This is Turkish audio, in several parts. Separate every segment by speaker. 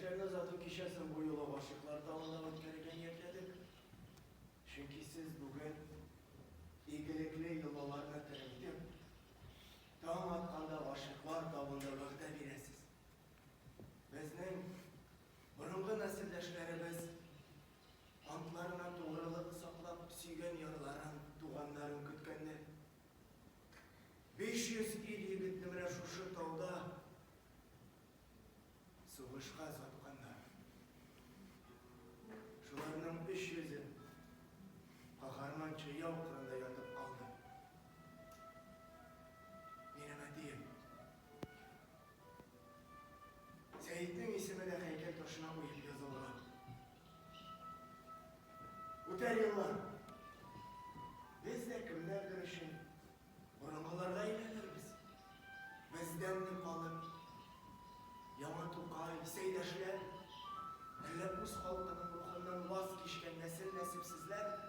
Speaker 1: Kardeşlerine zaten kişisin bu yola başlıklar dağında ötkerken yekledik. Çünkü siz bugün ilgilikli yıllarına tereydim. Dağın hakkında başlıklar dağında vakte biresiz. Bizning burungi nesildeşlerimiz antlarına doğruluğu saklap suygan yarıların, tuğanların kütkende 500 il yigitlimine şuşu tağda sığışqa satqanlar. Şularının 500'ü Qaharmancha yav qırında yatıp qaldı. Neneme deyim. Seyit'nin ismi de heykel taşına uyup yazılgan. Öter yıllar biz de kimlerdir için burungalarda eğleniriz. Bizden Nepal'ın Yama Tukay, Seydaşlar, Ellepus halkının ruhundan vazgeçken nesil nesipsizler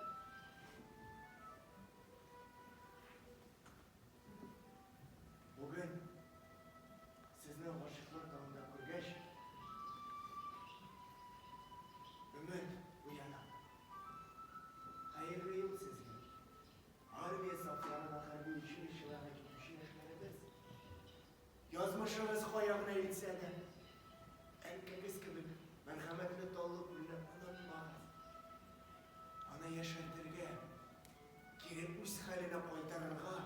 Speaker 1: bugün sizin aşıklar dağında kurgeç ümit uyana. Hayırlı yıl sizin. Harbiye saflarına harbi işlerine gitmiş yaşlarımız. Yazmışımız koyağına eğitse de erkeğiz gibi merhametli dolu bile unutmaz. Ana yaşardırga, girip üst haline koytarırga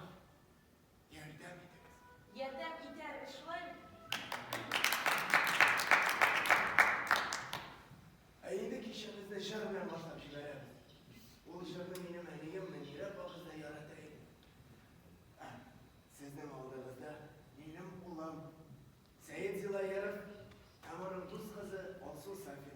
Speaker 1: yardım ederiz.
Speaker 2: Yardım eder işler.
Speaker 1: Ayında kişimizde şarmaya başlamış veremiz. O şarkı benim eliyim menire bakızda yaratayım. Sizden aldığınızda benim ulan Seyit Zilayar'ın Amanın tuz kızı olsun Safiye.